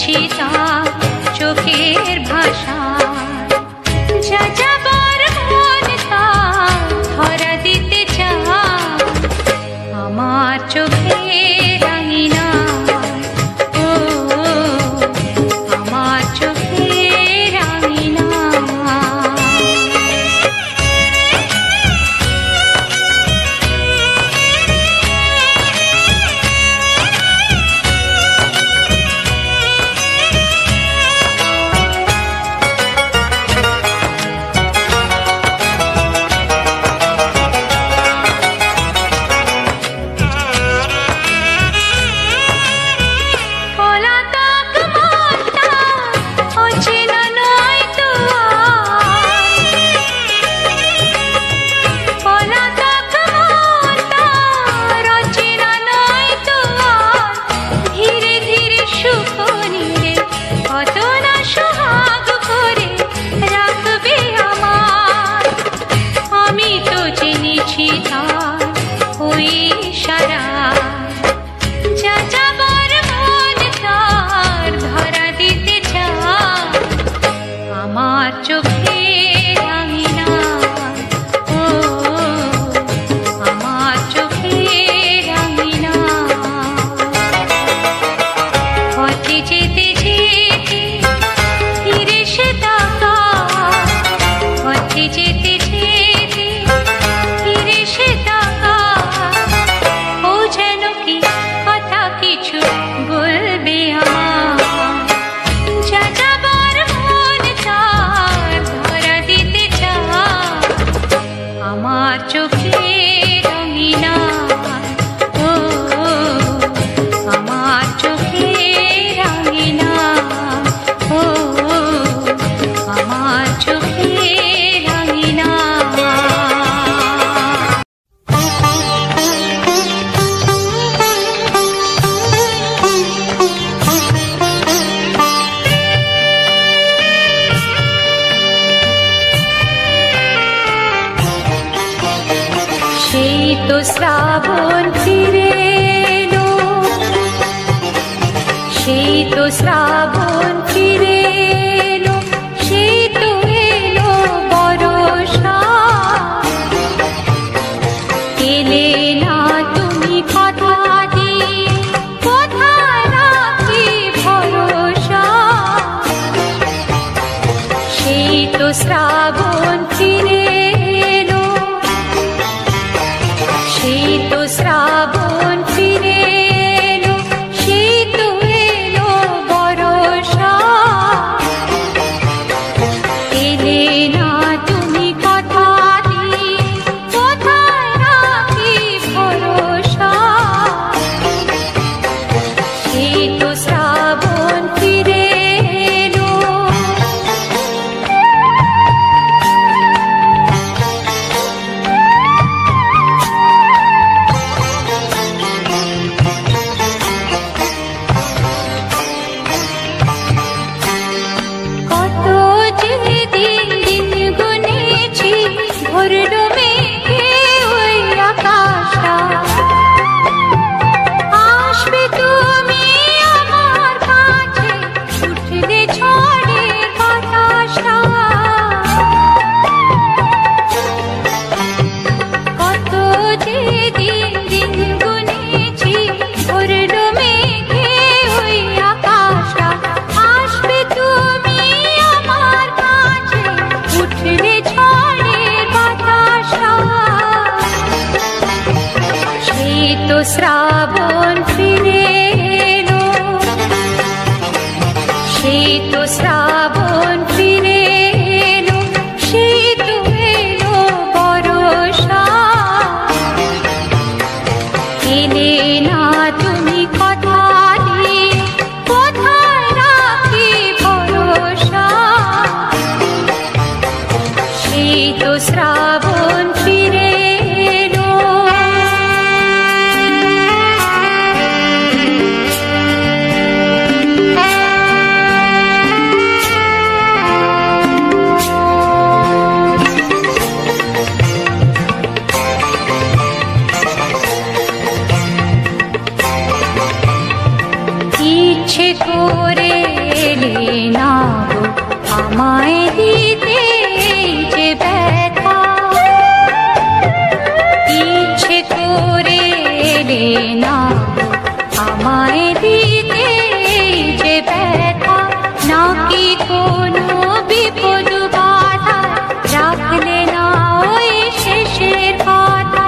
চিনেছি তার চোখের ভাষা, যা যাবার মন তার ধরা দিতে চায় আমার চোখের রাঙিনা। ও আমার চোখের রাঙিনা। আমায় দিতে যে ব্যথা ইচ্ছে করে এলে না আমায় দিতে যে ব্যথা নাকি কোনো বিপদ বাধা রাখলে না ওই শেষের কথা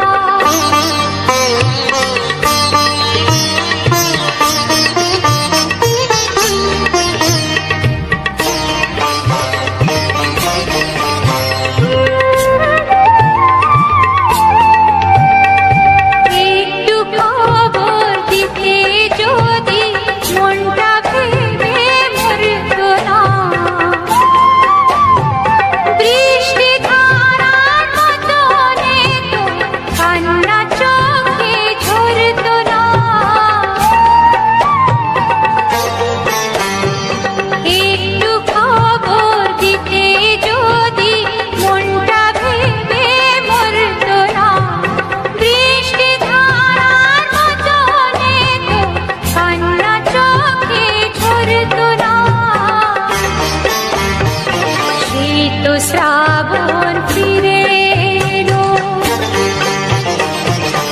শ্রাবণ ফিরে এলো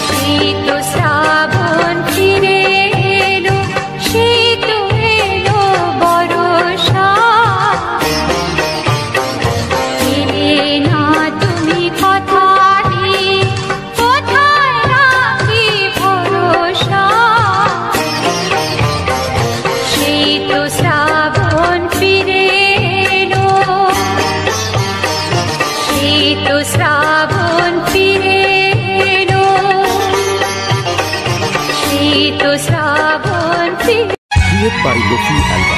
শীত শ্রাবণ ফিরে এলো শীত এলো বর্ষা এলে না তুমি কথা দিয়ে কোথায় রাখি ভরসা শীত শ্রাবণ ফিরে তো শ্রাবণ ফিরে এলো শীত শ্রাবণ ফিরে Created by Lofi Alba.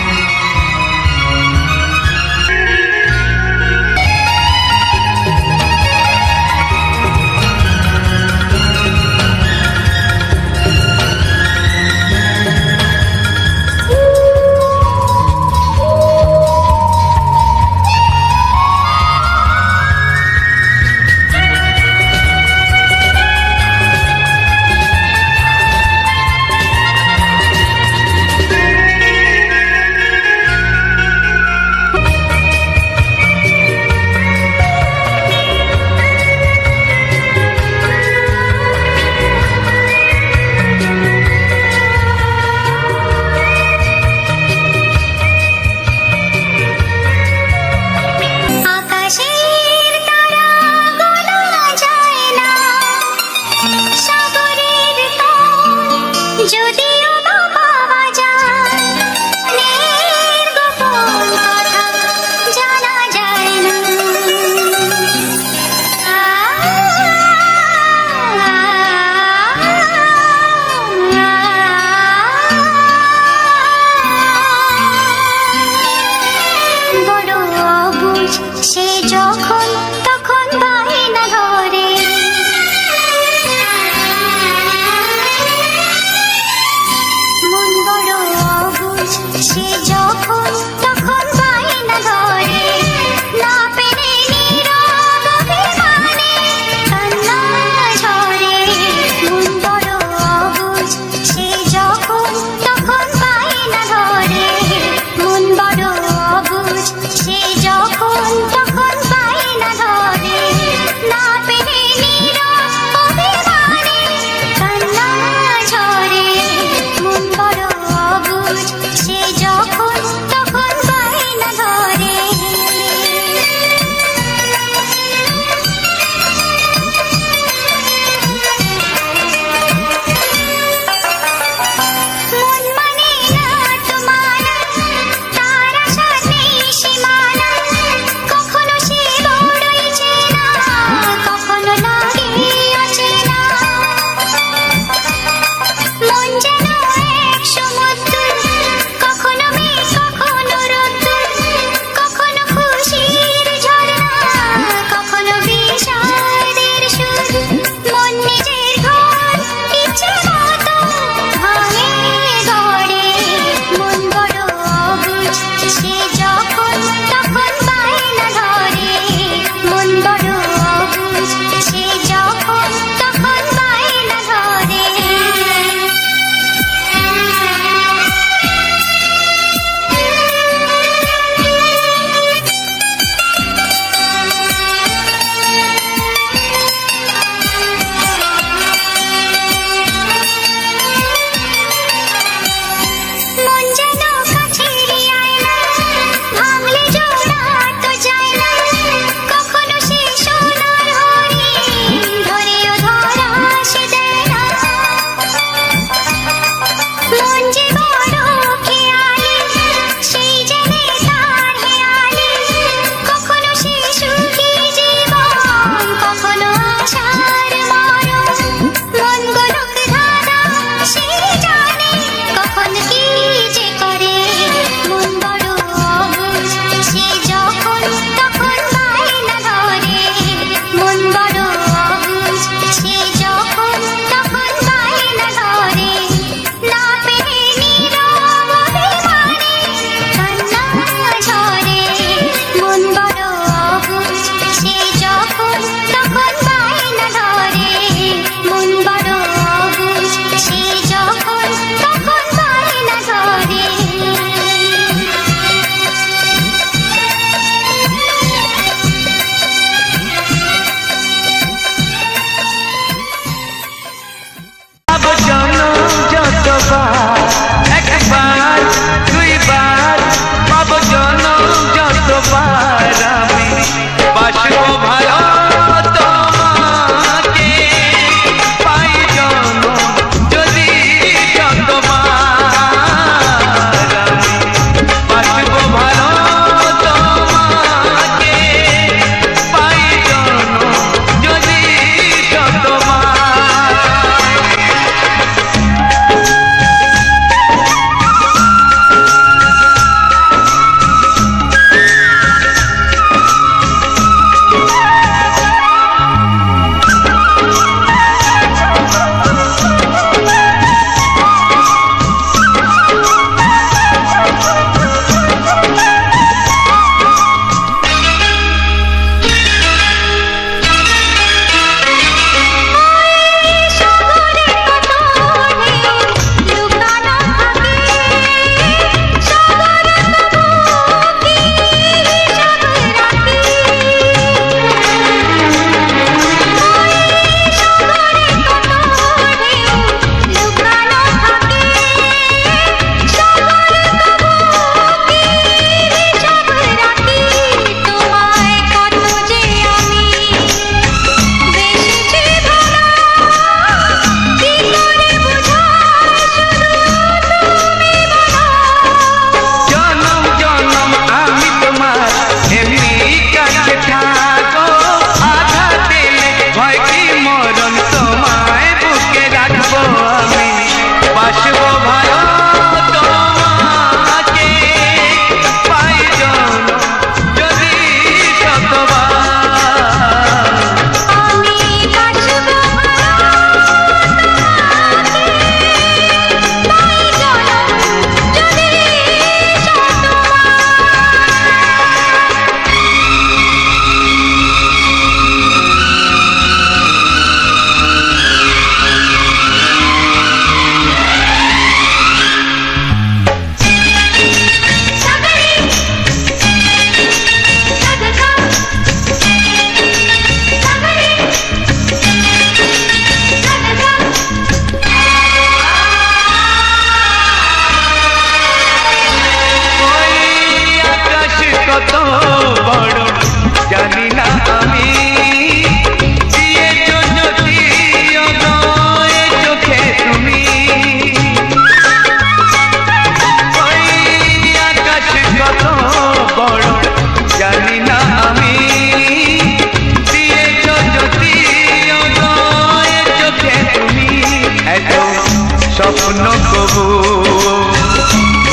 স্বপ্ন কবু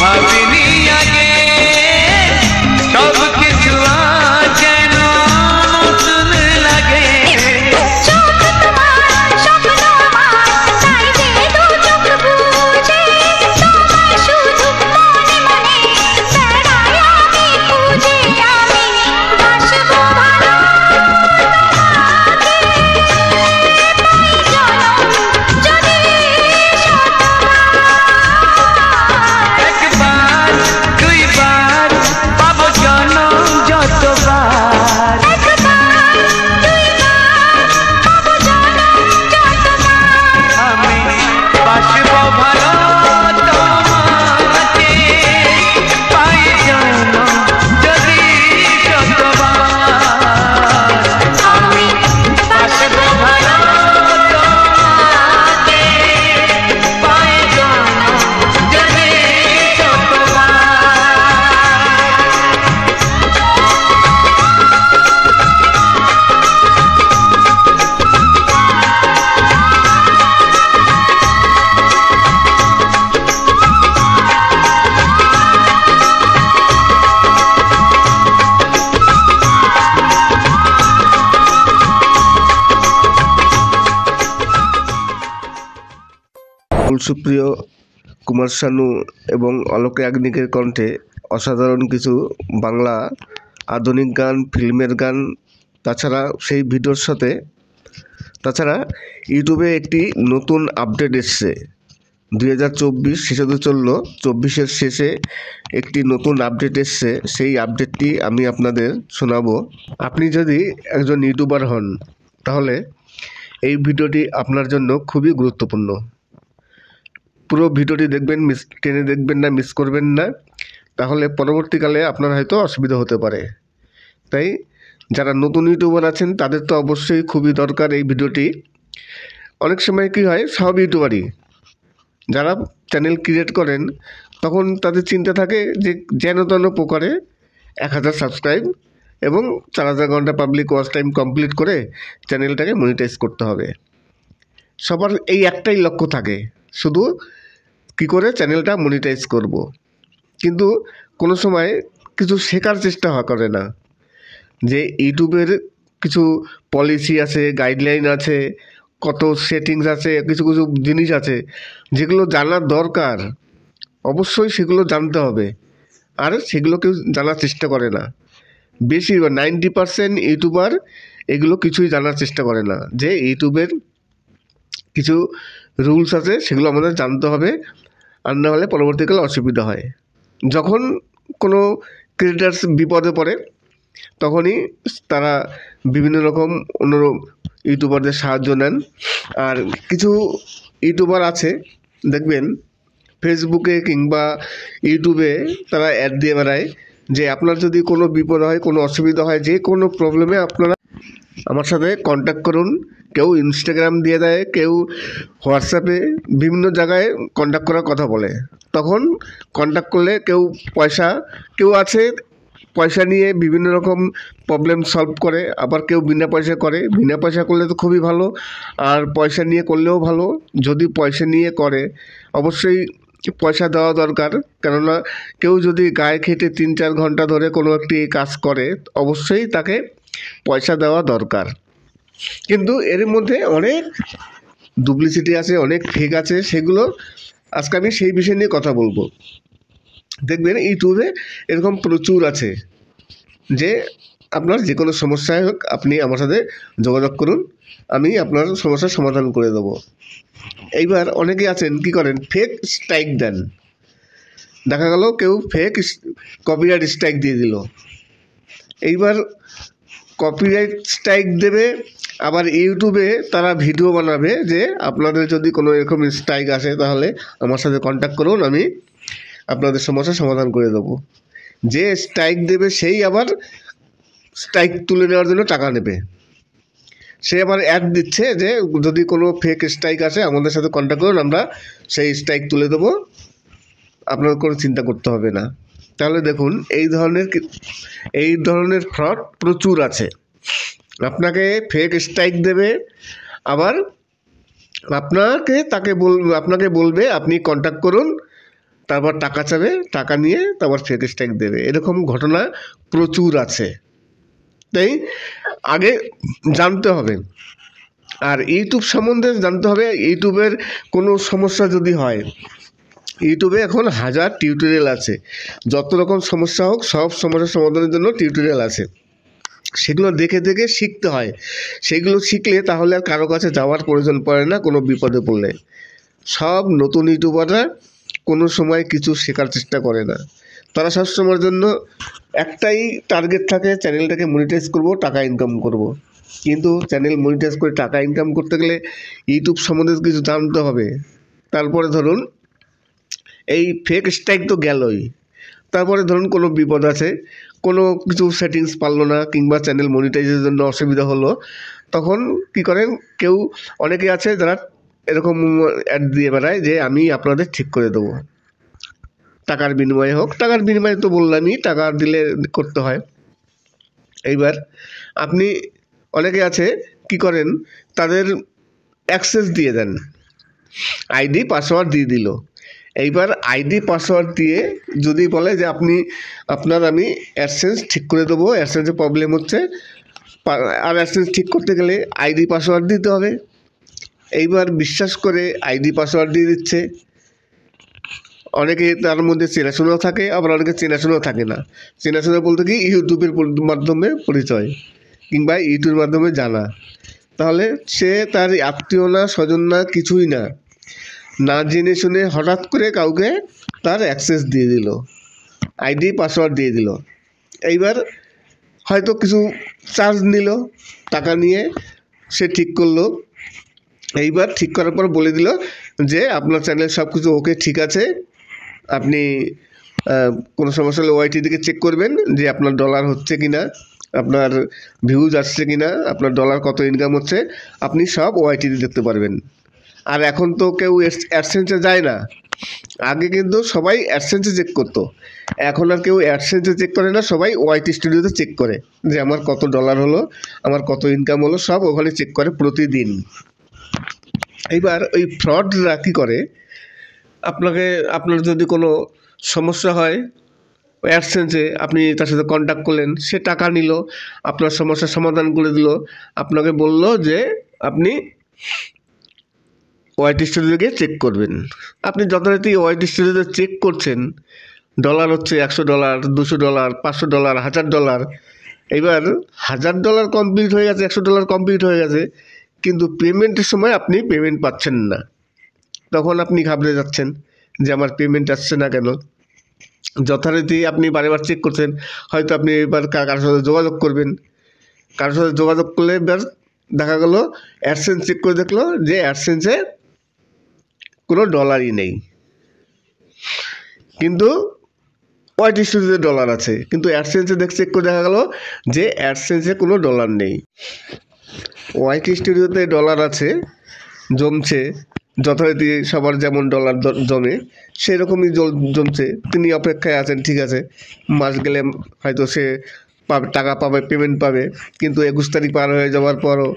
ভাবিনি আগে সব কিছু আজ যেন নতুন লাগে চোখ তোমার স্বপ্ন আমার তাই যে দু চোখ বুঝে তোমায় শুধু মনে মনে বেড়াই আমি খুঁজে আমি বাসবো ভালো তোমাকে পাই জনম যদি শতবার একবার দুইবার পাবো জনম যতবার একবার দুইবার পাবো জনম যতবার আমি বাসবো ভালো তোমাকে পাই জনম যদি শতবার আমি বাসবো ভালো তোমাকে পাই জনম যদি শতবার সুপ্রিয় কুমার শানু এবং অলোক ইয়াগনিকের কণ্ঠে অসাধারণ কিছু বাংলা আধুনিক গান, ফিল্মের গান, তাছাড়া সেই ভিডিওর সাথে তাছাড়া ইউটিউবে একটি নতুন আপডেট এসছে। 2024 শেষে তো চললো, 24-এর শেষে একটি নতুন আপডেট এসছে। সেই আপডেটটি আমি আপনাদের শোনাবো। আপনি যদি একজন ইউটিউবার হন তাহলে এই ভিডিওটি আপনার জন্য খুবই গুরুত্বপূর্ণ। পুরো ভিডিওটি দেখবেন, টেনে দেখবেন না, মিস করবেন না, তাহলে পরবর্তীকালে আপনার হয়তো অসুবিধা হতে পারে। তাই যারা নতুন ইউটিউবার আছেন তাদের তো অবশ্যই খুবই দরকার এই ভিডিওটি। অনেক সময় কি হয়, সব ইউটিউবারই যারা চ্যানেল ক্রিয়েট করেন তখন তাদের চিন্তা থাকে যে যেন তেন প্রকারে 1000 সাবস্ক্রাইব এবং 4000 ঘন্টা পাবলিক ওয়াচ টাইম কমপ্লিট করে চ্যানেলটাকে মনিটাইজ করতে হবে। সবার এই একটাই লক্ষ্য থাকে, শুধু কি করে চ্যানেলটা মনিটাইজ করব। কিন্তু কোনো সময় কিছু শেখার চেষ্টা করে না যে ইউটিউবের কিছু পলিসি আছে, গাইডলাইন আছে, কত সেটিংস আছে, কিছু কিছু জিনিস আছে যেগুলো জানার দরকার। অবশ্যই সেগুলো জানতে হবে, আর সেগুলো কেউ জানার চেষ্টা করে না। বেশিরভাগ 90% ইউটিউবার এগুলো কিছুই জানার চেষ্টা করে না, যে ইউটিউবের কিছু রুলস আছে সেগুলো আমাদের জানতে হবে, আর না হলে পরবর্তীকালে অসুবিধা হয়। যখন কোনো ক্রিয়েটার্স বিপদে পড়ে তখনই তারা বিভিন্ন রকম অন্য ইউটিউবারদের সাহায্য নেন। আর কিছু ইউটিউবার আছে দেখবেন ফেসবুকে কিংবা ইউটিউবে তারা অ্যাড দিয়ে বেড়ায় যে আপনার যদি কোনো বিপদ হয়, কোনো অসুবিধা হয়, যে কোনো প্রবলেমে আপনারা আমার সাথে কন্ট্যাক্ট করুন। কেউ ইনস্টাগ্রাম দিয়ে দেয়, কেউ হোয়াটসঅ্যাপে, বিভিন্ন জায়গায় কন্ট্যাক্ট করার কথা বলে। তখন কন্ট্যাক্ট করলে কেউ আছে পয়সা নিয়ে বিভিন্ন রকম প্রবলেম সলভ করে, আবার কেউ বিনা পয়সা করে। বিনা পয়সা করলে তো খুবই ভালো, আর পয়সা নিয়ে করলেও ভালো। যদি পয়সা নিয়ে করে অবশ্যই পয়সা দেওয়া দরকার, কেননা কেউ যদি গায়ে খেটে 3-4 ঘন্টা ধরে কোনো একটি কাজ করে অবশ্যই তাকে পয়সা দেওয়া দরকার। কিন্তু এর মধ্যে অনেক ডুপ্লিসিটি আছে, অনেক ফেক আছে, সেগুলো আজকে আমি সেই বিষয় নিয়ে কথা বলবো। দেখবেন ইউটিউবে এরকম প্রচুর আছে যে আপনার যে কোনো সমস্যায় হোক আপনি আমার সাথে যোগাযোগ করুন, আমি আপনার সমস্যার সমাধান করে দেবো। এইবার অনেকে আছেন কি করেন, ফেক স্ট্রাইক দেন। দেখা গেল কেউ ফেক কপিরাইট স্ট্রাইক দিয়ে দিল। এইবার কপিরাইট স্ট্রাইক দেবে, আবার ইউটিউবে তারা ভিডিও বানাবে যে আপনাদের যদি কোনো এরকম স্ট্রাইক আসে তাহলে আমার সাথে কন্ট্যাক্ট করুন, আমি আপনাদের সমস্যার সমাধান করে দেবো। যে স্ট্রাইক দেবে সেই আবার স্ট্রাইক তুলে নেওয়ার জন্য টাকা নেবে। সে আবার অ্যাড দিচ্ছে যে যদি কোনো ফেক স্ট্রাইক আসে আমাদের সাথে কন্ট্যাক্ট করুন, আমরা সেই স্ট্রাইক তুলে দেবো, আপনার কোনো চিন্তা করতে হবে না। তাহলে দেখুন এই ধরনের ফ্রড প্রচুর আছে। আপনাকে ফেক স্ট্রাইক দেবে, আবার আপনাকে বলবে আপনি কন্ট্যাক্ট করুন, তারপর টাকা চাবে, টাকা নিয়ে তারপর ফেক স্ট্রাইক দেবে। এরকম ঘটনা প্রচুর আছে, তাই আগে জানতে হবে। আর ইউটিউব সম্বন্ধে জানতে হবে, ইউটিউবের কোনো সমস্যা যদি হয়, ইউটিউবে এখন হাজার টিউটোরিয়াল আছে। যত রকম সমস্যা হোক সব সমস্যার সমাধানের জন্য টিউটোরিয়াল আছে। সেগুলো দেখে দেখে শিখতে হয়। সেগুলো শিখলে তাহলে আর কারো কাছে যাওয়ার প্রয়োজন পড়ে না কোনো বিপদে পড়লে। সব নতুন ইউটিউবাররা কোনো সময় কিছু শেখার চেষ্টা করে না। তারা সবসময়ের জন্য একটাই টার্গেট থাকে, চ্যানেলটাকে মনিটাইজ করব, টাকা ইনকাম করব। কিন্তু চ্যানেল মনিটাইজ করে টাকা ইনকাম করতে গেলে ইউটিউব সম্বন্ধে কিছু জানতে হবে। তারপরে ধরুন এই ফেক স্ট্রাইক তো গেলই, তারপরে ধরুন কোনো বিপদ আছে, কোনো কিছু সেটিংস পারলো না, কিংবা চ্যানেল মনিটাইজের জন্য অসুবিধা হলো, তখন কি করেন, অনেকে আছে যারা এরকম অ্যাড দিয়ে বেড়ায় যে আমি আপনাদের ঠিক করে দেবো, টাকার বিনিময়ে হোক। টাকার বিনিময়ে তো বললামই, টাকা দিলে করতে হয়। এইবার আপনি অনেকে আছে কি করেন, তাদের অ্যাক্সেস দিয়ে দেন, আইডি পাসওয়ার্ড দিয়ে দিল। এইবার আইডি পাসওয়ার্ড দিয়ে যদি বলে যে আমি অ্যাডসেন্স ঠিক করে দেবো, অ্যাডসেন্সে প্রবলেম হচ্ছে, আর অ্যাডসেন্স ঠিক করতে গেলে আইডি পাসওয়ার্ড দিতে হবে। এইবার বিশ্বাস করে আইডি পাসওয়ার্ড দিয়ে দিচ্ছে। অনেকে তার মধ্যে চেনাশোনাও থাকে, আবার অনেকে চেনাশোনাও থাকে না। চেনাশোনা বলতে কি ইউটিউবের মাধ্যমে পরিচয়, কিংবা ইউটিউবের মাধ্যমে জানা। তাহলে সে তার আত্মীয় না, স্বজন না, কিছুই না, না জেনে শুনে হঠাৎ করে কাউকে তার অ্যাক্সেস দিয়ে দিল, আইডি পাসওয়ার্ড দিয়ে দিল। এইবার হয়তো কিছু চার্জ নিল, টাকা নিয়ে সে ঠিক করলো। এইবার ঠিক করার পর বলে দিল যে আপনার চ্যানেল সব কিছু ওকে, ঠিক আছে, আপনি কোনো সমস্যা হলে ওআইটি দিকে চেক করবেন যে আপনার ডলার হচ্ছে কি না, আপনার ভিউজ আসছে কি না, আপনার ডলার কত ইনকাম হচ্ছে, আপনি সব ওআইটিতে দেখতে পারবেন। আর এখন তো কেউ অ্যাডসেন্সে যায় না, আগে কিন্তু সবাই অ্যাডসেন্সে চেক করতো, এখন আর কেউ অ্যাডসেন্সে চেক করে না, সবাই ওআইটি স্টুডিওতে চেক করে যে আমার কত ডলার হলো, আমার কত ইনকাম হলো, সব ওখানে চেক করে প্রতিদিন। এইবার ওই ফ্রডরা কী করে, আপনার যদি কোনো সমস্যা হয় অ্যাডসেন্সে, আপনি তার সাথে কন্ট্যাক্ট করলেন, সে টাকা নিল, আপনার সমস্যার সমাধান করে দিল, আপনাকে বলল যে আপনি ওআইটি স্টুডিওকে চেক করবেন। আপনি যথারীতি ওআইটি স্টুডিওতে চেক করছেন, ডলার হচ্ছে $100, $200, $500, $1000। এবার $1000 কমপ্লিট হয়ে গেছে, $100 কমপ্লিট হয়ে গেছে, কিন্তু পেমেন্টের সময় আপনি পেমেন্ট পাচ্ছেন না। তখন আপনি ঘাবড়ে যাচ্ছেন যে আমার পেমেন্ট আসছে না কেন। যথারীতি আপনি বারবার চেক করছেন, হয়তো আপনি এবার কারোর সাথে যোগাযোগ করবেন, কারোর সাথে যোগাযোগ করলে এবার দেখা গেল অ্যাডসেন্স চেক করে দেখলো যে অ্যাডসেন্সে কোনো ডলারই নেই, কিন্তু ওআইটি স্টুডিওতে ডলার আছে, কিন্তু অ্যাডসেন্সে চেক করে দেখা গেল যে অ্যাডসেন্সে কোনো ডলার নেই। ওআইটি স্টুডিওতে ডলার আছে, জমছে, যথারীতি সবার যেমন ডলার জমে সেরকমই জমছে। তিনি অপেক্ষায় আছেন, ঠিক আছে, মাস গেলে হয়তো সে টাকা পাবে, পেমেন্ট পাবে, কিন্তু 21 তারিখ পার হয়ে যাওয়ার পরও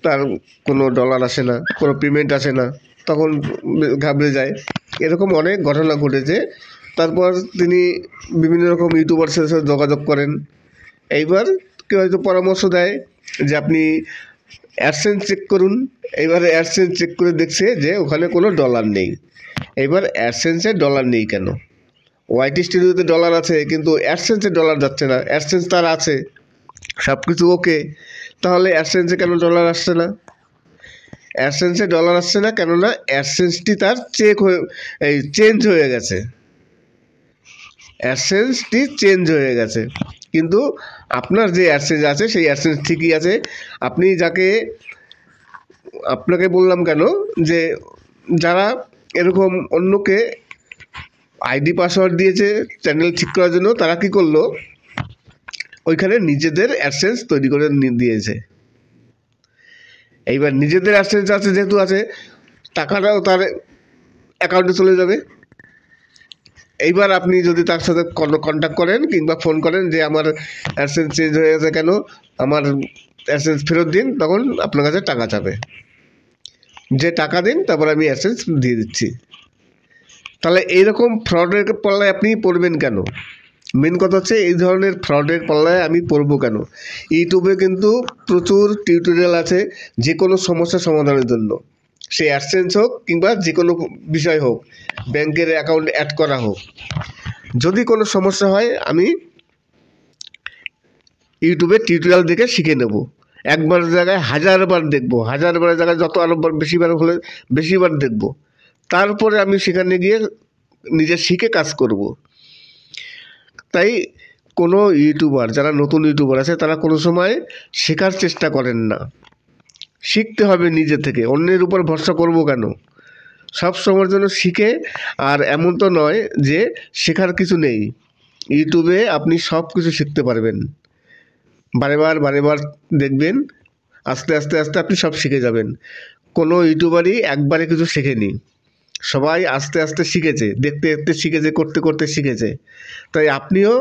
তার কোনো ডলার আসে না, কোনো পেমেন্ট আসে না, তখন ঘাবড়ে যায়। এরকম অনেক ঘটনা ঘটেছে। তারপর তিনি বিভিন্ন রকম ইউটিউবারদের সাথে যোগাযোগ করেন। এইবার কেউ হয়তো পরামর্শ দেয় যে আপনি অ্যাডসেন্স চেক করুন। এইবারে অ্যাডসেন্স চেক করে দেখছে যে ওখানে কোনো ডলার নেই। এবার অ্যাডসেন্সে ডলার নেই কেন? ওআইটি স্টুডিওতে ডলার আছে, কিন্তু অ্যাডসেন্সে ডলার যাচ্ছে না। অ্যাডসেন্স তার আছে, সব কিছু ওকে, তাহলে অ্যাডসেন্সে কেন ডলার আসছে না? অ্যাডসেন্সে ডলার আসছে না কেননা অ্যাডসেন্সটি তার চেঞ্জ হয়ে গেছে, অ্যাডসেন্সটি চেঞ্জ হয়ে গেছে। কিন্তু আপনার যে অ্যাডসেন্স আছে সেই অ্যাডসেন্স ঠিকই আছে। আপনাকে বললাম কেন যে যারা এরকম অন্যকে আইডি পাসওয়ার্ড দিয়েছে চ্যানেল ঠিক করার জন্য, তারা কি করলো, ওইখানে নিজেদের অ্যাডসেন্স তৈরি করে দিয়েছে। এইবার নিজেদের অ্যাডসেন্স আছে যেহেতু আছে, টাকাটাও তার অ্যাকাউন্টে চলে যাবে। এইবার আপনি যদি তার সাথে কন্ট্যাক্ট করেন কিংবা ফোন করেন যে আমার অ্যাডসেন্স চেঞ্জ হয়ে গেছে কেন, আমার অ্যাডসেন্স ফেরত দিন, তখন আপনার কাছে টাকা চাবে। যে টাকা দিন তারপর আমি অ্যাডসেন্স দিয়ে দিচ্ছি। তাহলে এইরকম ফ্রডের পাল্লায় আপনি পড়বেন কেন? মেন কথা হচ্ছে এই ধরনের ফ্রডের পাল্লায় আমি পড়বো কেন? ইউটিউবে কিন্তু প্রচুর টিউটোরিয়াল আছে যে কোনো সমস্যা সমাধানের জন্য, সে অ্যাডসেন্স হোক কিংবা যে কোনো বিষয় হোক, ব্যাংকের অ্যাকাউন্ট অ্যাড করা হোক। যদি কোনো সমস্যা হয় আমি ইউটিউবে টিউটোরিয়াল দেখে শিখে নেব। একবার জায়গায় হাজারবার দেখব, হাজারবার জায়গায় যত আরও বেশিবার হলে বেশিবার দেখব, তারপরে আমি সেখানে গিয়ে নিজে শিখে কাজ করব। তাই কোনো ইউটিউবার, যারা নতুন ইউটিউবার আছে তারা কোনো সময় শেখার চেষ্টা করেন না। শিখতে হবে নিজে থেকে, অন্যের উপর ভরসা করব কেন? সব সময়ের জন্য শিখে, আর এমন তো নয় যে শেখার কিছু নেই, ইউটিউবে আপনি সব কিছু শিখতে পারবেন। বারেবার দেখবেন, আস্তে আস্তে আস্তে আপনি সব শিখে যাবেন। কোনো ইউটিউবারই একবারে কিছু শেখেনি, সবাই আস্তে আস্তে শিখেছে, দেখতে দেখতে শিখেছে, করতে করতে শিখেছে। তাই আপনিও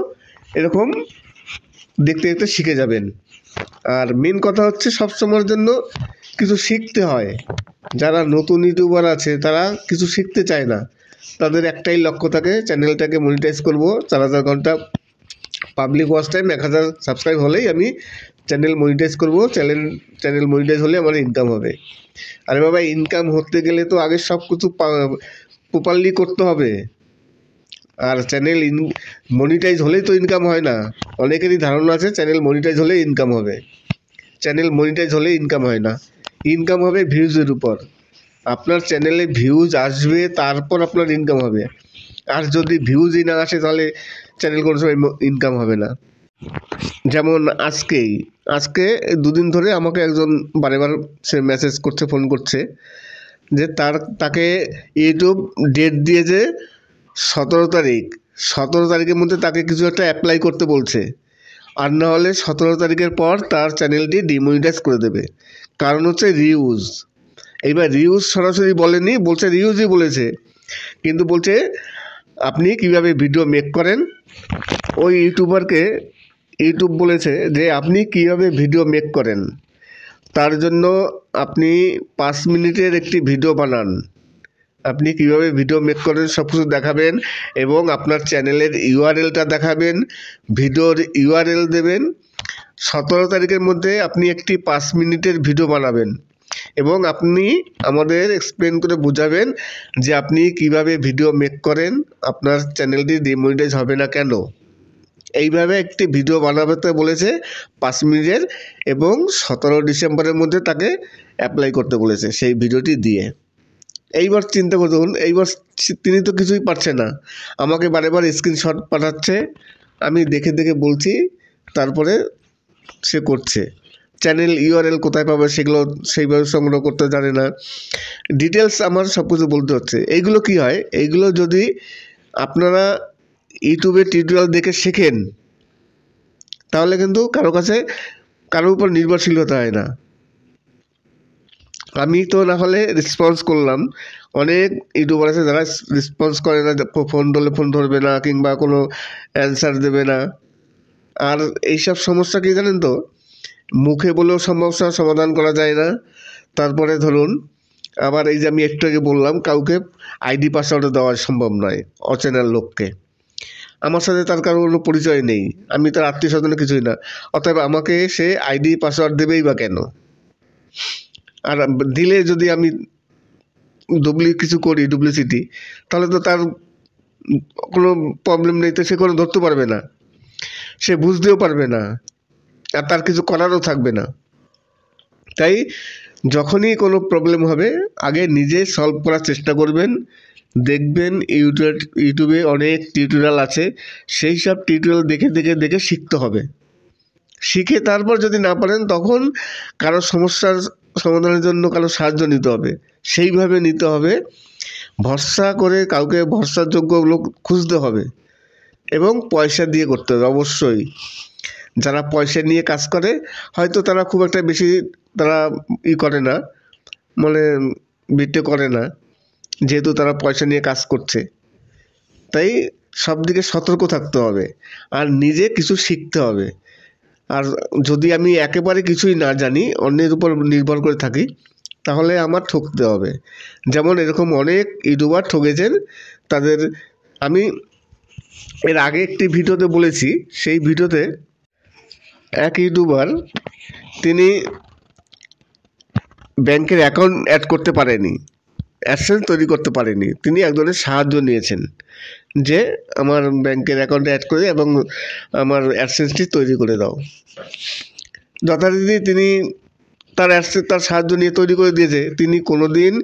এরকম দেখতে দেখতে শিখে যাবেন। আর মেন কথা হচ্ছে সব সময়ের জন্য কিছু শিখতে হয়। যারা নতুন ইউটিউবার আছে তারা কিছু শিখতে চায় না, তাদের একটাই লক্ষ্য থাকে চ্যানেলটাকে মনিটাইজ করব, 4000 ঘন্টা পাবলিক ওয়াচ টাইম, 1000 সাবস্ক্রাইব হলেই আমি চ্যানেল মনিটাইজ করব, চ্যানেল মনিটাইজ হলে আমার ইনকাম হবে। আরে বাবা, ইনকাম হতে গেলে তো আগে সব কিছু প্রপারলি করতে হবে। আর চ্যানেল মনিটাইজ হলেই তো ইনকাম হয় না। অনেকেরই ধারণা আছে চ্যানেল মনিটাইজ হলে ইনকাম হবে। চ্যানেল মনিটাইজ হলে ইনকাম হয় না, ইনকাম হবে ভিউজের উপর। আপনার চ্যানেলে ভিউজ আসবে, তারপর আপনার ইনকাম হবে। আর যদি ভিউজই না আসে তাহলে চ্যানেল কোনো সময় ইনকাম হবে না। যেমন আজকে 2 দিন ধরে আমাকে একজন বারেবার সে মেসেজ করছে, ফোন করছে যে তাকে ইউটিউব ডেট দিয়েছে 17 তারিখ। 17 তারিখের মধ্যে তাকে কিছু একটা অ্যাপ্লাই করতে বলছে, আর না হলে 17 তারিখের পর তার চ্যানেলটি ডিমনিটাইজ করে দেবে। কারণ হচ্ছে রিউজ। এইবার রিউজ সরাসরি বলেনি, বলছে রিউজই বলেছে, কিন্তু বলছে আপনি কিভাবে ভিডিও মেক করেন। ওই ইউটিউবারকে ইউটিউব বলেছে যে আপনি কিভাবে ভিডিও মেক করেন, তার জন্য আপনি 5 মিনিটের একটি ভিডিও বানান। আপনি কিভাবে ভিডিও মেক করেন সব কিছু দেখাবেন, এবং আপনার চ্যানেলের ইউআরএলটা দেখাবেন, ভিডিওর ইউআরএল দেবেন। 17 তারিখের মধ্যে আপনি একটি 5 মিনিটের ভিডিও বানাবেন, এবং আপনি আমাদের এক্সপ্লেন করে বোঝাবেন যে আপনি কিভাবে ভিডিও মেক করেন, আপনার চ্যানেলটি ডিমনিটাইজ হবে না কেন। এইভাবে একটি ভিডিও বানাতে বলেছে 5 মিনিটের, এবং 17 ডিসেম্বরের মধ্যে তাকে অ্যাপ্লাই করতে বলেছে সেই ভিডিওটি দিয়ে। এইবার চিন্তা করুন, এইবার তিনি তো কিছুই পারছে না, আমাকে বারেবার স্ক্রিনশট পাঠাচ্ছে, আমি দেখে দেখে বলছি, তারপরে সে করছে। চ্যানেল ইউআরএল কোথায় পাবে সেগুলো সেইভাবে সংগ্রহ করতে জানে না, ডিটেলস আমার সব কিছু বলতে হচ্ছে। এইগুলো কি হয়, এইগুলো যদি আপনারা ইউটিউবে টিউটোরিয়াল দেখে শেখেন তাহলে কিন্তু কারোর উপর নির্ভরশীল হতে হয় না। আমি তো না হলে রেসপন্স করলাম, অনেক ইউটিউবার আছে যারা রেসপন্স করে না, ফোন ধরলে ফোন ধরবে না কিংবা কোনো অ্যান্সার দেবে না। আর এইসব সমস্যা কি জানেন তো, মুখে বলেও সমস্যার সমাধান করা যায় না। তারপরে ধরুন আবার এই যে আমি একটু আগে বললাম, কাউকে আইডি পাসওয়ার্ড দেওয়া সম্ভব নয়, অচেনা লোককে। আমার সাথে তার কারো কোনো পরিচয় নেই, আমি তার আত্মীয় স্বজনে কিছুই না, অতএব আমাকে সে আইডি পাসওয়ার্ড দেবেই বা কেন? আর দিলে যদি আমি কিছু করি ডুপ্লিসিটি, তাহলে তো তার কোনো প্রবলেম নেই, তো সে কোনো ধরতে পারবে না, সে বুঝতেও পারবে না, আর তার কিছু করারও থাকবে না। তাই যখনই কোনো প্রবলেম হবে আগে নিজে সলভ করার চেষ্টা করবেন। দেখবেন ইউটিউবে অনেক টিউটোরিয়াল আছে, সেই সব টিউটোরিয়াল দেখে দেখে দেখে শিখতে হবে। শিখে তারপর যদি না পারেন তখন কারো সমস্যার সমাধানের জন্য কারো সাহায্য নিতে হবে, সেইভাবে নিতে হবে। ভরসা করে কাউকে ভরসাযোগ্য লোক খুঁজতে হবে, এবং পয়সা দিয়ে করতে হবে অবশ্যই। যারা পয়সা নিয়ে কাজ করে হয়তো তারা খুব একটা বেশি তারা করে না, মানে বিটে করে না, যেহেতু তারা পয়সা নিয়ে কাজ করছে। তাই সব দিকে সতর্ক থাকতে হবে, আর নিজে কিছু শিখতে হবে। আর যদি আমি একেবারে কিছুই না জানি, অন্যের উপর নির্ভর করে থাকি, তাহলে আমার ঠকতে হবে। যেমন এরকম অনেক ইউটিউবার ঠকেছেন। তাদের আমি এর আগে একটি ভিডিওতে বলেছি, সেই ভিডিওতে এক ইউটিউবার তিনি ব্যাংকের অ্যাকাউন্ট অ্যাড করতে পারেনি, অ্যাডসেন্স তৈরি করতে পারেনি। তিনি একজনের সাহায্য নিয়েছেন যে আমার ব্যাংকের অ্যাকাউন্টে অ্যাড করে এবং আমার অ্যাডসেন্সটি তৈরি করে দাও। যথারীতি তিনি তার সাহায্য নিয়ে তৈরি করে দিয়েছে। তিনি কোনো দিন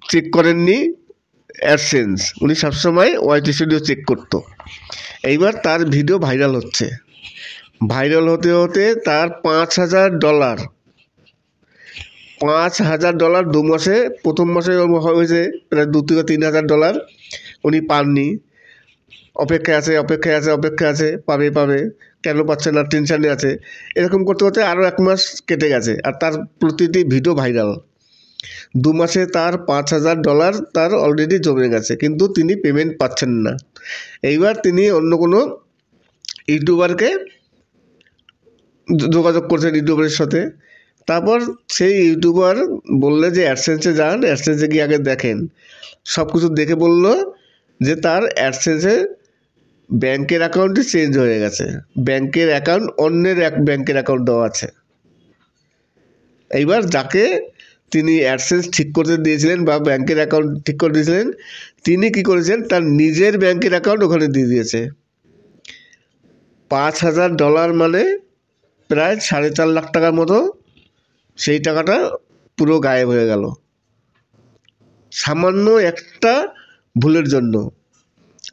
চেক করেননি অ্যাডসেন্স, উনি সবসময় ওয়াইটি স্টুডিও চেক করতো। এইবার তার ভিডিও ভাইরাল হচ্ছে, ভাইরাল হতে হতে তার $5,000 $5,000 2 মাসে, প্রথম মাসে হয়েছে প্রায় $2,000 থেকে $3,000 উনি পাননি। অপেক্ষায় আছে, পাবে, কেন পাচ্ছে না, টেনশানে আছে। এরকম করতে করতে আরও 1 মাস কেটে গেছে, আর তার প্রতিটি ভিডিও ভাইরাল। 2 মাসে তার $5,000 তার অলরেডি জমে গেছে, কিন্তু তিনি পেমেন্ট পাচ্ছেন না। এইবার তিনি অন্য কোনো ইউটিউবারকে যোগাযোগ করছেন, ইউটিউবারের সাথে। তারপর সেই ইউটিউবার বললে যে অ্যাডসেন্সে যান, অ্যাডসেন্সে গিয়ে আগে দেখেন। সব কিছু দেখে বলল যে তার অ্যাডসেন্সে ব্যাংকের অ্যাকাউন্টটি চেঞ্জ হয়ে গেছে, ব্যাংকের অ্যাকাউন্ট অন্যের এক ব্যাংকের অ্যাকাউন্ট দেওয়া আছে। এইবার যাকে তিনি অ্যাডসেন্স ঠিক করতে দিয়েছিলেন বা ব্যাংকের অ্যাকাউন্ট ঠিক করে দিয়েছিলেন, তিনি কি করেছেন, তার নিজের ব্যাংকের অ্যাকাউন্ট ওখানে দিয়ে দিয়েছে। $5,000 মানে প্রায় 4.5 লাখ টাকার মতো, সেই টাকাটা পুরো গায়েব হয়ে গেল সামান্য একটা ভুলের জন্য।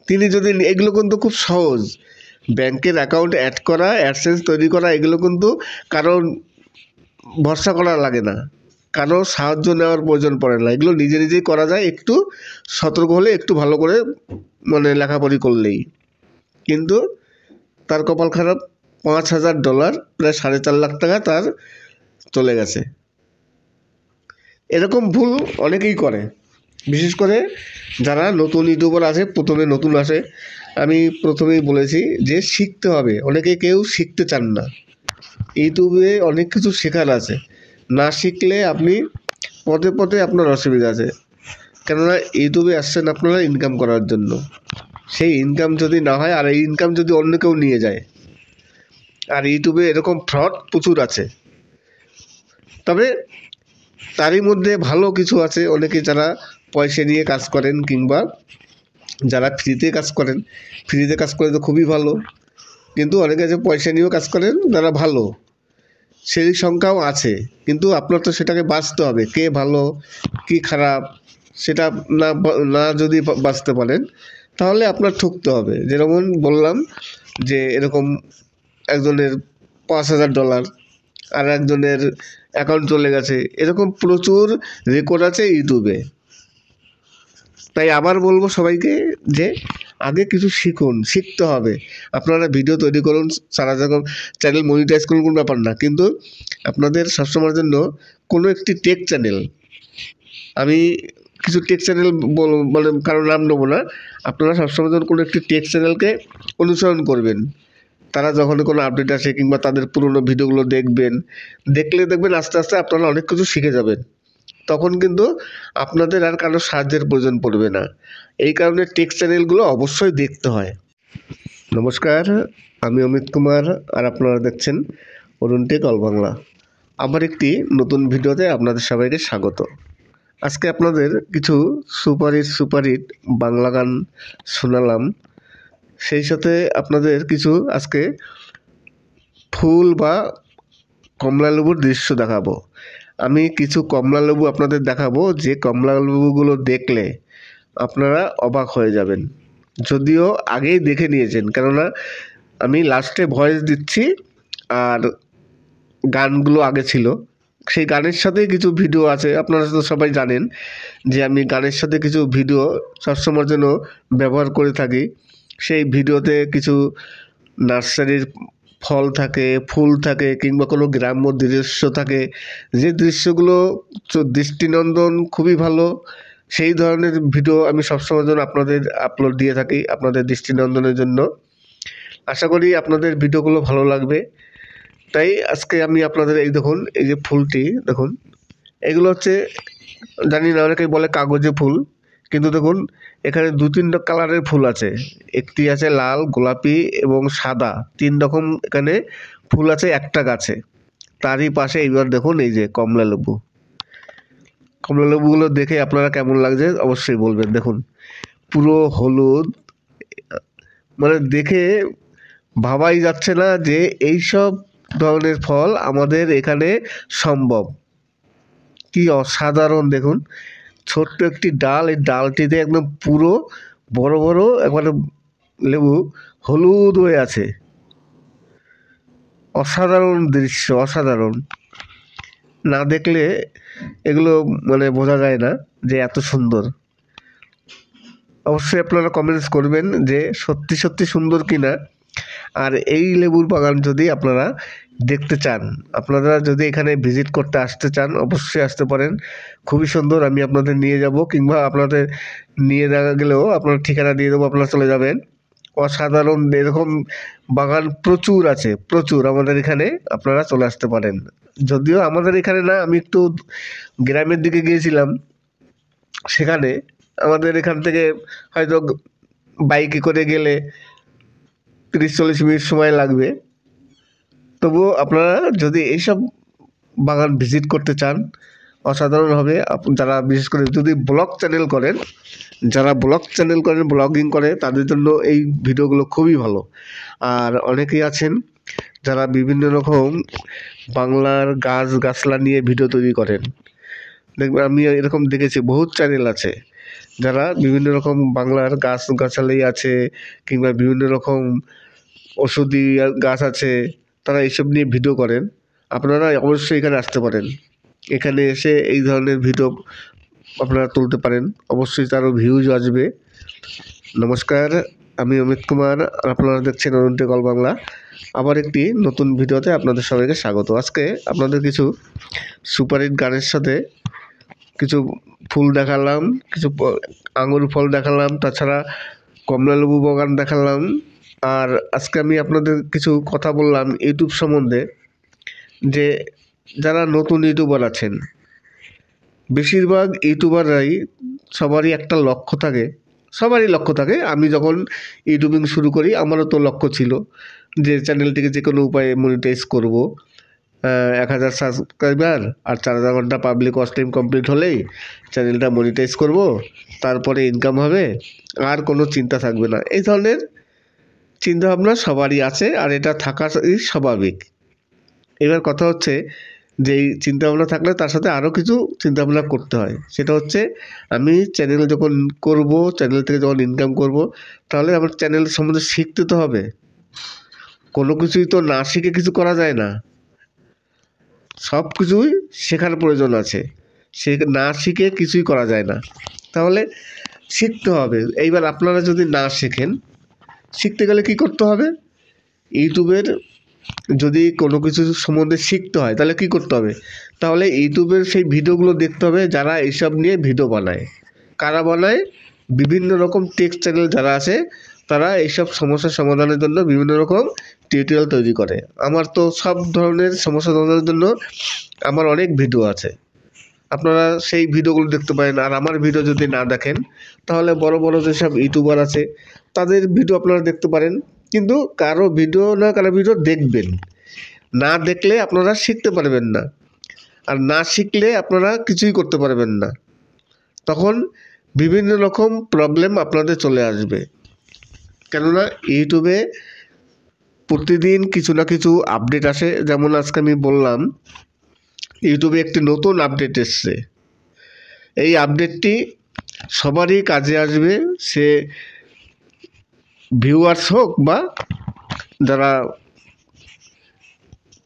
তিনি যদি এগুলো কিন্তু খুব সহজ, ব্যাংকের অ্যাকাউন্ট অ্যাড করা, অ্যাডসেন্স তৈরি করা, এগুলো কিন্তু কারোর ভরসা করা লাগে না, কারো সাহায্য নেওয়ার প্রয়োজন পড়ে না। এগুলো নিজে নিজেই করা যায়, একটু সতর্ক হলে, একটু ভালো করে লেখাপড়ি করলেই। কিন্তু তার কপাল খারাপ, $5,000 প্রায় 4.5 লাখ টাকা তার চলে গেছে। এরকম ভুল অনেকেই করে, বিশেষ করে যারা নতুন ইউটিউবার আছে, প্রথমে নতুন আসে। আমি প্রথমেই বলেছি যে শিখতে হবে। কেউ শিখতে চান না। ইউটিউবে অনেক কিছু শেখার আছে, না শিখলে আপনি পথে আপনার অসুবিধা আছে। কেননা ইউটিউবে আসছেন আপনারা ইনকাম করার জন্য, সেই ইনকাম যদি না হয়, আর এই ইনকাম যদি অন্য কেউ নিয়ে যায়, আর ইউটিউবে এরকম ফ্রড প্রচুর আছে। তবে তারই মধ্যে ভালো কিছু আছে, অনেকে যারা পয়সা নিয়ে কাজ করেন কিংবা যারা ফ্রিতে কাজ করেন। ফ্রিতে কাজ করে তো খুবই ভালো, কিন্তু অনেকে যে পয়সা নিয়েও কাজ করেন যারা ভালো, সেই সংখ্যাও আছে। কিন্তু আপনার তো সেটাকে বাঁচতে হবে, কে ভালো কি খারাপ সেটা না যদি বাঁচতে পারেন, তাহলে আপনার ঠকতে হবে। যেমন বললাম যে এরকম একজনের $5,000 আর একজনের অ্যাকাউন্ট চলে গেছে, এরকম প্রচুর রেকর্ড আছে ইউটিউবে। তাই আবার বলবো সবাইকে যে আগে কিছু শিখতে হবে। আপনারা ভিডিও তৈরি করুন, সারা যখন চ্যানেল মনিটাইজ করুন, কোনো ব্যাপার না, কিন্তু আপনাদের সবসময়ের জন্য কোনো একটি টেক চ্যানেল, আমি কিছু টেক চ্যানেল কারোর নাম নেবো না, আপনারা সবসময়ের জন্য কোনো একটি টেক চ্যানেলকে অনুসরণ করবেন। তারা যখন কোনো আপডেট আসে কিংবা তাদের পুরনো ভিডিওগুলো দেখবেন আস্তে আস্তে আপনারা অনেক কিছু শিখে যাবেন। তখন কিন্তু আপনাদের আর কারো সাহায্যের প্রয়োজন পড়বে না। এই কারণে টেক চ্যানেলগুলো অবশ্যই দেখতে হয়। নমস্কার, আমি অমিত কুমার, আর আপনারা দেখছেন অরুণ টেক অল বাংলা। আমার একটি নতুন ভিডিওতে আপনাদের সবাইকে স্বাগত। আজকে আপনাদের কিছু সুপারহিট বাংলা গান শোনালাম, সেই সাথে আপনাদের কিছু আজকে ফুল বা কমলালেবুর দৃশ্য দেখাবো। আমি কিছু কমলালেবু আপনাদের দেখাবো, যে কমলালেবুগুলো দেখলে আপনারা অবাক হয়ে যাবেন, যদিও আগেই দেখে নিয়েছেন, কেননা আমি লাস্টে ভয়েস দিচ্ছি আর গানগুলো আগে ছিল। সেই গানের সাথে কিছু ভিডিও আছে, আপনারা তো সবাই জানেন যে আমি গানের সাথে কিছু ভিডিও সবসময়ের জন্য ব্যবহার করে থাকি। সেই ভিডিওতে কিছু নার্সারির ফল থাকে, ফুল থাকে, কিংবা কোনো গ্রাম্য দৃশ্য থাকে, যে দৃশ্যগুলো দৃষ্টিনন্দন, খুবই ভালো। সেই ধরনের ভিডিও আমি সবসময়ের জন্য আপনাদের আপলোড দিয়ে থাকি, আপনাদের দৃষ্টিনন্দনের জন্য। আশা করি আপনাদের ভিডিওগুলো ভালো লাগবে। তাই আজকে আমি আপনাদের এই দেখুন, এই যে ফুলটি দেখুন, এগুলো হচ্ছে জানি না, অনেকেই বলে কাগজে ফুল, কিন্তু দেখুন এখানে 2-3টা কালারের ফুল আছে। একটি আছে লাল, গোলাপি এবং সাদা, 3 রকম এখানে ফুল আছে একটা গাছে। তারই পাশে এইবার দেখুন এই যে কমলা লেবু। কমলা লেবুগুলো দেখে আপনারা কেমন লাগছে অবশ্যই বলবেন। দেখুন পুরো হলুদ, মানে দেখে ভাবাই যাচ্ছে না যে এইসব ধরনের ফল আমাদের এখানে সম্ভব। কি অসাধারণ! দেখুন ছোট্ট একটি ডাল, এই ডালটিতে একদম পুরো বড় বড় একবারে লেবু হলুদ হয়ে আছে। অসাধারণ দৃশ্য, অসাধারণ। না দেখলে এগুলো মানে বোঝা যায় না যে এত সুন্দর। অবশ্যই আপনারা কমেন্টস করবেন যে সত্যি সত্যি সুন্দর কিনা। আর এই লেবুর বাগান যদি আপনারা দেখতে চান, আপনারা যদি এখানে ভিজিট করতে আসতে চান, অবশ্যই আসতে পারেন। খুবই সুন্দর, আমি আপনাদের নিয়ে যাব, কিংবা আপনাদের নিয়ে না গেলেও আপনার ঠিকানা দিয়ে দেবো, আপনারা চলে যাবেন। অসাধারণ এরকম বাগান প্রচুর আছে, প্রচুর আমাদের এখানে, আপনারা চলে আসতে পারেন। যদিও আমাদের এখানে না, আমি একটু গ্রামের দিকে গিয়েছিলাম, সেখানে আমাদের এখান থেকে হয়তো বাইকে করে গেলে 30-40 মিনিট সময় লাগবে। তবুও আপনারা যদি এইসব বাগান ভিজিট করতে চান, অসাধারণ হবে। যারা বিশেষ করে যদি ব্লগ চ্যানেল করেন, যারা ব্লগ চ্যানেল করেন, ব্লগিং করে, তাদের জন্য এই ভিডিওগুলো খুবই ভালো। আর অনেকেই আছেন যারা বিভিন্ন রকম বাংলার গাছগাছলা নিয়ে ভিডিও তৈরি করেন। দেখবেন আমি এরকম দেখেছি, বহুত চ্যানেল আছে যারা বিভিন্ন রকম বাংলার গাছগাছালি আছে, কিংবা বিভিন্ন রকম ওষুধি গাছ আছে, তারা এইসব নিয়ে ভিডিও করেন। আপনারা অবশ্যই এখানে আসতে পারেন। এখানে এসে এই ধরনের ভিডিও আপনারা তুলতে পারেন, অবশ্যই তারও ভিউজ আসবে। নমস্কার, আমি অমিত কুমার, আর আপনারা দেখছেন অরুণ কল বাংলা। আবার একটি নতুন ভিডিওতে আপনাদের সবাইকে স্বাগত। আজকে আপনাদের কিছু সুপারহিট গানের সাথে কিছু ফুল দেখালাম, কিছু আঙুর ফল দেখালাম, তাছাড়া কমলালেবু বাগান দেখালাম। আর আজকে আমি আপনাদের কিছু কথা বললাম ইউটিউব সম্বন্ধে, যে যারা নতুন ইউটিউবার আছেন, বেশিরভাগ ইউটিউবাররাই সবারই একটা লক্ষ্য থাকে, সবারই লক্ষ্য থাকে। আমি যখন ইউটিউবিং শুরু করি আমারও তো লক্ষ্য ছিল যে চ্যানেলটিকে যে কোনো উপায়ে মনিটাইজ করব। 1000 সাবস্ক্রাইবার আর 4000 ঘন্টা পাবলিক ওয়াচ টাইম কমপ্লিট হলেই চ্যানেলটা মনিটাইজ করব, তারপরে ইনকাম হবে, আর কোনো চিন্তা থাকবে না। এই ধরনের চিন্তাভাবনা সবারই আছে, আর এটা থাকাই স্বাভাবিক। এবার কথা হচ্ছে যে এই চিন্তাভাবনা থাকলে তার সাথে আরও কিছু চিন্তাভাবনা করতে হয়। সেটা হচ্ছে আমি চ্যানেল যখন করব, চ্যানেল থেকে যখন ইনকাম করব, তাহলে আমার চ্যানেল সম্বন্ধে শিখতে তো হবে। কোনো কিছুই তো না শিখে কিছু করা যায় না, সব কিছুই শেখার প্রয়োজন আছে। সে না শিখে কিছুই করা যায় না, তাহলে শিখতে হবে। এইবার আপনারা যদি না শেখেন, শিখতে গেলে কি করতে হবে? ইউটিউবের যদি কোনো কিছু সম্বন্ধে শিখতে হয় তাহলে কি করতে হবে? তাহলে ইউটিউবের সেই ভিডিওগুলো দেখতে হবে যারা এইসব নিয়ে ভিডিও বানায়। কারা বানায়? বিভিন্ন রকম টেক চ্যানেল যারা আছে, তারা এইসব সমস্যার সমাধানের জন্য বিভিন্ন রকম টিউটোরিয়াল তৈরি করে। আমার তো সব ধরনের সমস্যা সমাধানের জন্য আমার অনেক ভিডিও আছে, আপনারা সেই ভিডিওগুলো দেখতে পারেন। আর আমার ভিডিও যদি না দেখেন, তাহলে বড় বড় যেসব ইউটিউবার আছে তাদের ভিডিও আপনারা দেখতে পারেন। কিন্তু কারো ভিডিও না কারো ভিডিও দেখবেন, না দেখলে আপনারা শিখতে পারবেন না, আর না শিখলে আপনারা কিছুই করতে পারবেন না। তখন বিভিন্ন রকম প্রবলেম আপনাদের চলে আসবে। কেননা ইউটিউবে প্রতিদিন কিছু না কিছু আপডেট আসে। যেমন আজকে আমি বললাম ইউটিউবে একটি নতুন আপডেট এসছে। এই আপডেটটি সবারই কাজে আসবে, সে ভিউয়ার্স হোক বা যারা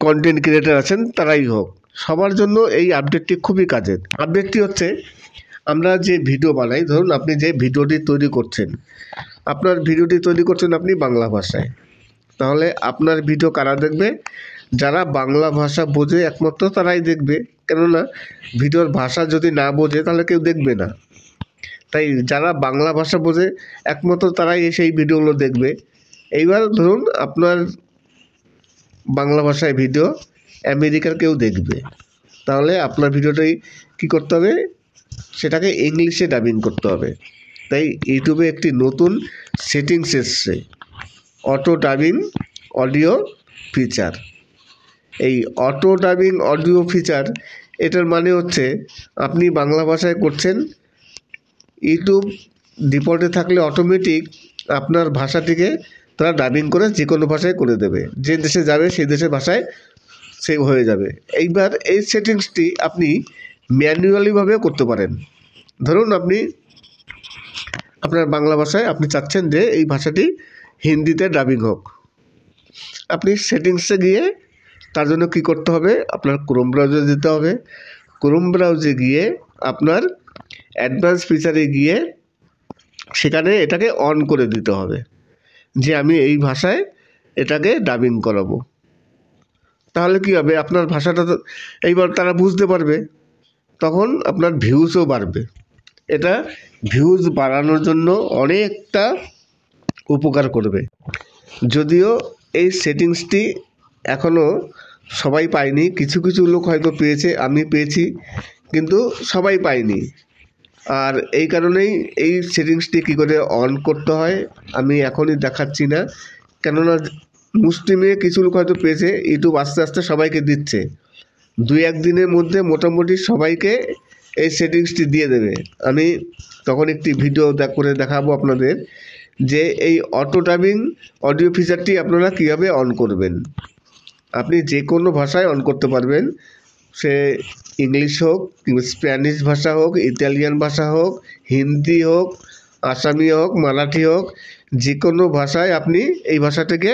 কন্টেন্ট ক্রিয়েটার আছেন তারাই হোক, সবার জন্য এই আপডেটটি খুবই কাজের। আপডেটটি হচ্ছে, আমরা যে ভিডিও বানাই, ধরুন আপনি যে ভিডিওটি তৈরি করছেন, আপনার ভিডিওটি তৈরি করছেন আপনি বাংলা ভাষায়, তাহলে আপনার ভিডিও কারা দেখবে? যারা বাংলা ভাষা বোঝে একমাত্র তারাই দেখবে। কেননা ভিডিওর ভাষা যদি না বোঝে তাহলে কেউ দেখবে না। তাই যারা বাংলা ভাষা বোঝে একমাত্র তারাই সেই ভিডিওগুলো দেখবে। এইবার ধরুন আপনার বাংলা ভাষায় ভিডিও আমেরিকার কেউ দেখবে, তাহলে আপনার ভিডিওটাই কী করতে হবে, সেটাকে ইংলিশে ডাবিং করতে হবে। তাই ইউটিউবে একটি নতুন সেটিংস এসছে, অটো ডাবিং অডিও ফিচার। এই অটো ডাবিং অডিও ফিচার, এটার মানে হচ্ছে আপনি বাংলা ভাষায় করছেন, ইউটিউব ডিফল্টে থাকলে অটোমেটিক আপনার ভাষাটিকে তারা ডাবিং করে যে কোনো ভাষায় করে দেবে, যে দেশে যাবে সেই দেশের ভাষায় সেভ হয়ে যাবে। এইবার এই সেটিংসটি আপনি ম্যানুয়ালিভাবেও করতে পারেন। ধরুন আপনি আপনার বাংলা ভাষায় আপনি চাচ্ছেন যে এই ভাষাটি হিন্দিতে ডাবিং হোক, আপনি সেটিংসে গিয়ে তার জন্য কী করতে হবে, আপনার ক্রোম ব্রাউজারে যেতে হবে। ক্রোম ব্রাউজে গিয়ে আপনার অ্যাডভান্স ফিচারে গিয়ে সেখানে এটাকে অন করে দিতে হবে যে আমি এই ভাষায় এটাকে ডাবিং করাবো। তাহলে কী হবে, আপনার ভাষাটা তো এইবার তারা বুঝতে পারবে, তখন আপনার ভিউজও বাড়বে। এটা ভিউজ বাড়ানোর জন্য অনেকটা উপকার করবে। যদিও এই সেটিংসটি এখনও সবাই পায়নি, কিছু কিছু লোক হয়তো পেয়েছে, আমি পেয়েছি, কিন্তু সবাই পায়নি। আর এই কারণেই এই সেটিংসটি কী করে অন করতে হয় আমি এখনই দেখাচ্ছি না, কেননা মুষ্টিমে কিছু লোক হয়তো পেয়েছে, ইউটিউব আস্তে আস্তে সবাইকে দিচ্ছে। 2-1 দিনের মধ্যে মোটামুটি সবাইকে এই সেটিংসটি দিয়ে দেবে। আমি তখন একটি ভিডিও করে দেখাবো আপনাদের যে এই অটো ডাবিং অডিও ফিচারটি আপনারা কীভাবে অন করবেন। আপনি যে কোনো ভাষায় অন করতে পারবেন, সে ইংলিশ হোক, স্প্যানিশ ভাষা হোক, ইতালিয়ান ভাষা হোক, হিন্দি হোক, আসামি হোক, মারাঠি হোক, যে কোনো ভাষায় আপনি এই ভাষাটিকে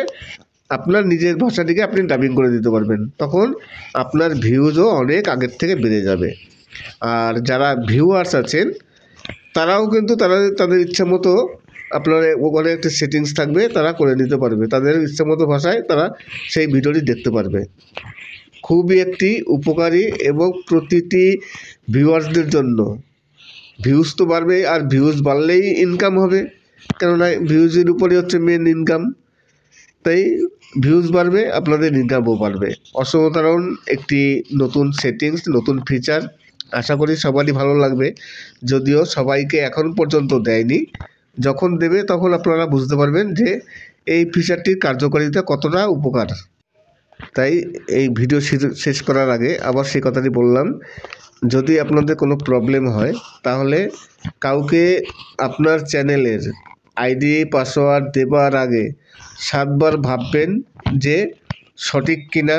আপনার নিজের ভাষাটিকে আপনি ডাবিং করে দিতে পারবেন। তখন আপনার ভিউজও অনেক আগের থেকে বেড়ে যাবে। আর যারা ভিউয়ার্স আছেন তারাও কিন্তু তাদের ইচ্ছা মতো আপনার ওখানে একটা সেটিংস থাকবে, তারা করে নিতে পারবে, তাদের ইচ্ছা মতো ভাষায় তারা সেই ভিডিওটি দেখতে পারবে। খুবই একটি উপকারী এবং প্রতিটি ভিউয়ার্সদের জন্য। ভিউজ তো বাড়বে, আর ভিউজ বাড়লেই ইনকাম হবে, কেননা ভিউজের উপরে হচ্ছে মেন ইনকাম। তাই ভিউজ বাড়বে, আপনাদের ইনকামও বাড়বে। অসাধারণ একটি নতুন সেটিংস, নতুন ফিচার, আশা করি সবারই ভালো লাগবে। যদিও সবাইকে এখন পর্যন্ত দেয়নি, যখন দেবে তখন আপনারা বুঝতে পারবেন যে এই ফিচারটির কার্যকারিতা কতটা উপকার। তাই এই ভিডিও শেষ করার আগে আবার সেই কথাটি বললাম, যদি আপনাদের কোনো প্রবলেম হয় তাহলে কাউকে আপনার চ্যানেলের আইডি পাসওয়ার্ড দেবার আগে 7 বার ভাববেন যে সঠিক কিনা,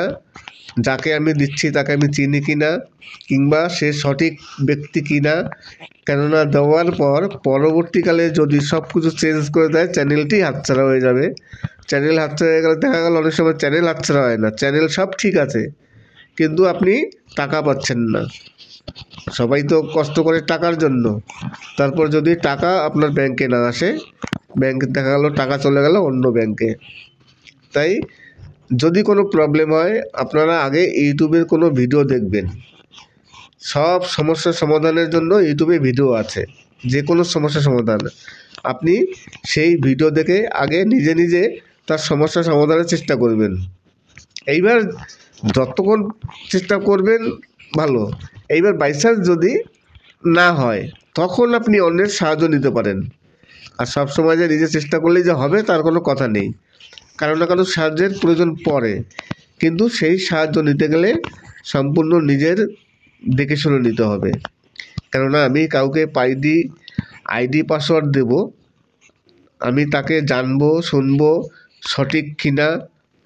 যাকে আমি দিচ্ছি তাকে আমি চিনি কিনা, কিংবা সে সঠিক ব্যক্তি কিনা। কেননা দেওয়ার পর পরবর্তীকালে যদি সব কিছু চেঞ্জ করে দেয়, চ্যানেলটি হাতছাড়া হয়ে যাবে। চ্যানেল হাতছাড়া হয়ে গেলে দেখা গেল অনেক সময় চ্যানেল হাতছাড়া হয় না, চ্যানেল সব ঠিক আছে কিন্তু আপনি টাকা পাচ্ছেন না। সবাই তো কষ্ট করে টাকার জন্য, তারপর যদি টাকা আপনার ব্যাংকে না আসে, ব্যাংকে দেখা গেল টাকা চলে গেল অন্য ব্যাংকে। তাই যদি কোনো প্রবলেম হয় আপনারা আগে ইউটিউবের কোনো ভিডিও দেখবেন। সব সমস্যার সমাধানের জন্য ইউটিউবে ভিডিও আছে, যে কোনো সমস্যার সমাধান। আপনি সেই ভিডিও দেখে আগে নিজে নিজে তার সমস্যা সমাধানের চেষ্টা করবেন। এইবার যতক্ষণ চেষ্টা করবেন ভালো, এইবার বাই চান্স যদি না হয় তখন আপনি অন্যের সাহায্য নিতে পারেন। আর সব সময় যে নিজে চেষ্টা করলেই যে হবে তার কোনো কথা নেই, কারো না কারো সাহায্যের প্রয়োজন পড়ে, কিন্তু সেই সাহায্য নিতে গেলে সম্পূর্ণ নিজের দেখে শুনে নিতে হবে। কেননা আমি কাউকে আইডি পাসওয়ার্ড দেব, আমি তাকে জানবো শুনবো সঠিক কিনা,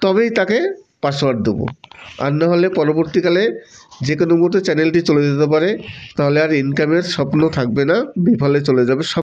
তবেই তাকে পাসওয়ার্ড দেবো। আর না হলে পরবর্তীকালে যে কোনো মুহূর্তে চ্যানেলটি চলে যেতে পারে, তাহলে আর ইনকামের স্বপ্ন থাকবে না, বিফলে চলে যাবে।